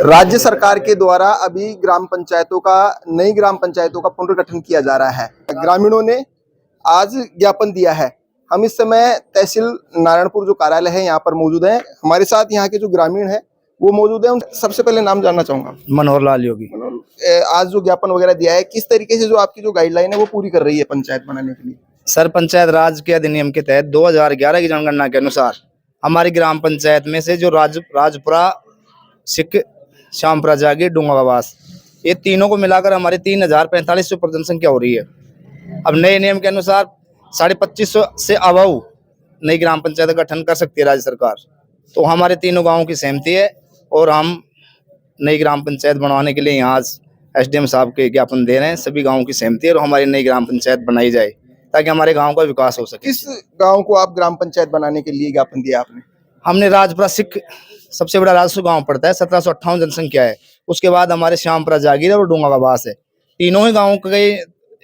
राज्य सरकार के द्वारा अभी नई ग्राम पंचायतों का पुनर्गठन किया जा रहा है। ग्रामीणों ने आज ज्ञापन दिया है। हम इस समय तहसील नारायणपुर जो कार्यालय है यहाँ पर मौजूद हैं। हमारे साथ यहाँ के जो ग्रामीण हैं वो मौजूद हैं। सबसे पहले नाम जानना चाहूंगा। मनोहर लाल योगी। आज जो ज्ञापन वगैरह दिया है, किस तरीके से जो आपकी जो गाइडलाइन है वो पूरी कर रही है पंचायत बनाने के लिए? सर, पंचायत राज के अधिनियम के तहत 2011 की जनगणना के अनुसार हमारी ग्राम पंचायत में से जो राजपुरा, सिक, श्यामपुरा जागीर, डूंगावास, ये तीनों को मिलाकर हमारी 3045 पर जनसंख्या हो रही है। अब नए नियम के अनुसार 2550 से अबव नई ग्राम पंचायत का गठन कर सकती है राज्य सरकार। तो हमारे तीनों गांवों की सहमति है और हम नई ग्राम पंचायत बनवाने के लिए यहाँ आज एसडीएम साहब के ज्ञापन दे रहे हैं। सभी गांवों की सहमति है और हमारी नई ग्राम पंचायत बनाई जाए ताकि हमारे गांव का विकास हो सके। किस गांव को आप ग्राम पंचायत बनाने के लिए ज्ञापन दिया आपने? हमने राजपुरा सिख, सबसे बड़ा राजस्व गांव पड़ता है, 1758 जनसंख्या है। उसके बाद हमारे श्यामपुरा जागीर और डूंगावास है। तीनों ही गाँव के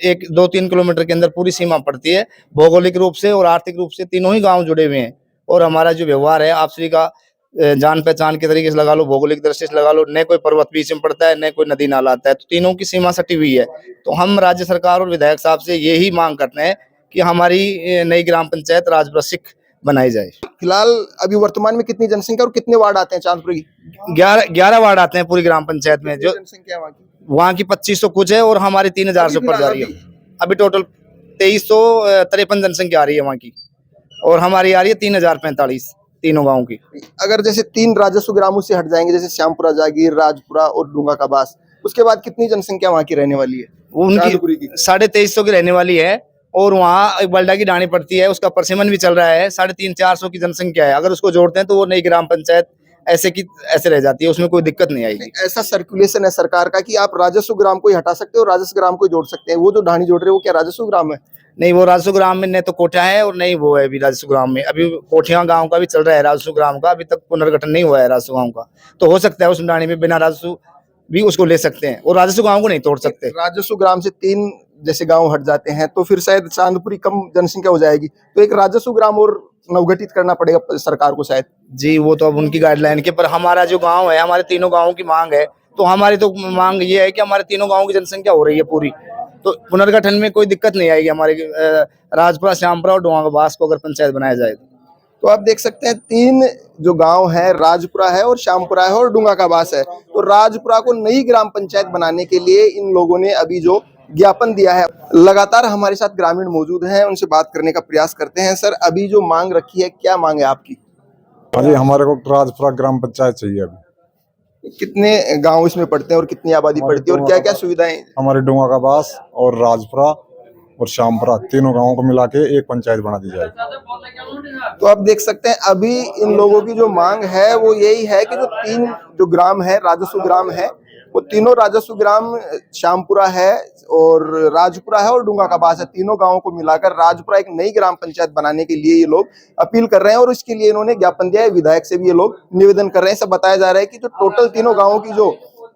1-2-3 किलोमीटर के अंदर पूरी सीमा पड़ती है। भौगोलिक रूप से और आर्थिक रूप से तीनों ही गांव जुड़े हुए हैं और हमारा जो व्यवहार है आपसी का जान पहचान के तरीके से लगा लो, भौगोलिक दृष्टि से लगा लो, न कोई पर्वत बीच में पड़ता है न कोई नदी नाला आता है। तो तीनों की सीमा सटी हुई है। तो हम राज्य सरकार और विधायक साहब से यही मांग करते हैं कि हमारी नई ग्राम पंचायत राजपुरा सिख बनाई जाए। फिलहाल अभी वर्तमान में कितनी जनसंख्या और कितने वार्ड आते हैं चांदपुर की? 11 वार्ड आते हैं पूरी ग्राम पंचायत में। जो जनसंख्या वहाँ की 2500 कुछ है और हमारी 3000 से ऊपर जा रही है। अभी टोटल 2353 जनसंख्या आ रही है वहाँ की और हमारी आ रही है 3045 तीनों गाँव की। अगर जैसे 3 राजस्व ग्रामों से हट जाएंगे, जैसे श्यामपुरा जागीर, राजपुरा और डूंगावास, उसके बाद कितनी जनसंख्या वहाँ की रहने वाली है? उनकी 2350 की रहने वाली है और वहाँ एक बल्डा की डाणी पड़ती है, उसका परसिमन भी चल रहा है। 350-400 की जनसंख्या है। अगर उसको जोड़ते हैं तो वो नई ग्राम पंचायत ऐसे रह जाती है, उसमें कोई दिक्कत नहीं आएगी। ऐसा सर्कुलेशन है सरकार का कि आप राजस्व ग्राम को ही हटा सकते हो, राजस्व ग्राम को जोड़ सकते हैं। वो जो ढाणी जोड़ रहे हैं वो क्या राजस्व ग्राम है? नहीं, वो राजस्व ग्राम में न तो कोठा है और नहीं वो है अभी राजस्व ग्राम में। अभी कोठिया गांव का भी चल रहा है, राजस्व ग्राम का अभी तक पुनर्गठन नहीं हुआ है राजस्व गांव का। तो हो सकता है उस ढाणी में बिना राजस्व भी उसको ले सकते हैं और राजस्व गांव को नहीं तोड़ सकते। राजस्व ग्राम से 3 जैसे गांव हट जाते हैं तो फिर शायद चांदपुरी कम जनसंख्या हो जाएगी, तो एक राजस्व ग्राम और नवगठित करना पड़ेगा सरकार को शायद। जी, वो तो अब उनकी गाइडलाइन के पर हमारा जो गांव है, हमारे तीनों गांवों की मांग है। तो हमारी तो मांग ये है कि हमारे तीनों गांवों की जनसंख्या हो रही है पूरी, तो पुनर्गठन में कोई दिक्कत नहीं आएगी। हमारे राजपुरा, श्यामपुरा और डूंगावास को अगर पंचायत बनाया जाए तो आप देख सकते हैं 3 जो गांव है, राजपुरा है और श्यामपुरा है और डूंगावास है। तो राजपुरा को नई ग्राम पंचायत बनाने के लिए इन लोगों ने अभी जो ज्ञापन दिया है। लगातार हमारे साथ ग्रामीण मौजूद हैं, उनसे बात करने का प्रयास करते हैं। सर, अभी जो मांग रखी है, क्या मांग है आपकी? अभी हमारे को राजपुरा ग्राम पंचायत चाहिए। अभी कितने गांव इसमें पड़ते हैं और कितनी आबादी पड़ती है और क्या क्या सुविधाएं? हमारे डूंगावास और राजपुरा और श्यामपुरा तीनों गांवों को मिला के एक पंचायत बना दी जाएगी। तो आप देख सकते हैं अभी इन लोगों की जो मांग है वो यही है कि जो 3 जो ग्राम है, राजस्व ग्राम है, वो तीनों राजस्व ग्राम श्यामपुरा है और राजपुरा है और डूंगावास है, तीनों गांवों को मिलाकर राजपुरा एक नई ग्राम पंचायत बनाने के लिए ये लोग अपील कर रहे हैं और इसके लिए इन्होंने ज्ञापन दिया है। विधायक से भी ये लोग निवेदन कर रहे हैं। सब बताया जा रहा है कि जो टोटल तीनों गाँवों की जो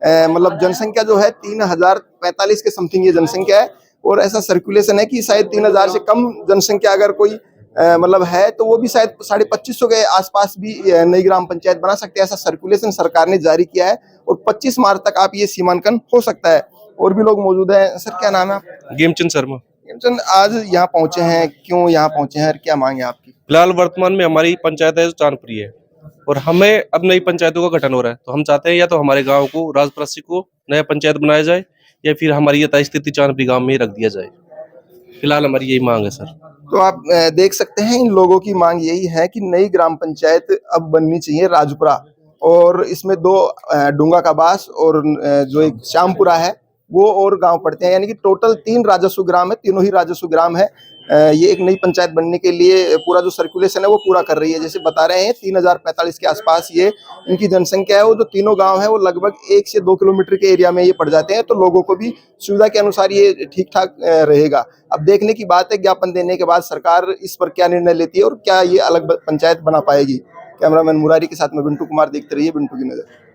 मतलब जनसंख्या जो है 3045 के समथिंग ये जनसंख्या है और ऐसा सर्कुलेशन है कि शायद 3000 से कम जनसंख्या अगर कोई मतलब है तो वो भी शायद 2550 के आसपास भी नई ग्राम पंचायत बना सकते हैं। ऐसा सर्कुलेशन सरकार ने जारी किया है और 25 मार्च तक आप ये सीमांकन हो सकता है। और भी लोग मौजूद हैं। सर, क्या नाम है आपका? गेमचंद शर्मा। गेमचंद, आज यहाँ पहुंचे हैं, क्यों यहाँ पहुंचे हैं और क्या मांग है आपकी? फिलहाल वर्तमान में हमारी पंचायत है जो चांदपुरी है और हमें अब नई पंचायतों का गठन हो रहा है। तो हम चाहते हैं या तो हमारे गाँव को राजपुरा को नया पंचायत बनाया जाए या फिर हमारी यथास्थिति चांदपुरी गाँव में ही रख दिया जाए। फिलहाल हमारी यही मांग है सर। तो आप देख सकते हैं इन लोगों की मांग यही है कि नई ग्राम पंचायत अब बननी चाहिए राजपुरा, और इसमें 2 डूंगावास और जो एक श्यामपुरा है वो और गांव पड़ते हैं, यानी कि टोटल 3 राजस्व ग्राम है, तीनों ही राजस्व ग्राम है। ये एक नई पंचायत बनने के लिए पूरा जो सर्कुलेशन है वो पूरा कर रही है। जैसे बता रहे हैं 3045 के आसपास ये इनकी जनसंख्या है। वो जो तीनों गांव है वो लगभग 1 से 2 किलोमीटर के एरिया में ये पड़ जाते हैं, तो लोगों को भी सुविधा के अनुसार ये ठीक ठाक रहेगा। अब देखने की बात है ज्ञापन देने के बाद सरकार इस पर क्या निर्णय लेती है और क्या ये अलग पंचायत बना पाएगी। कैमरामैन मुरारी के साथ में बिंटू कुमार, देखते रहिए बिंटू की नजर।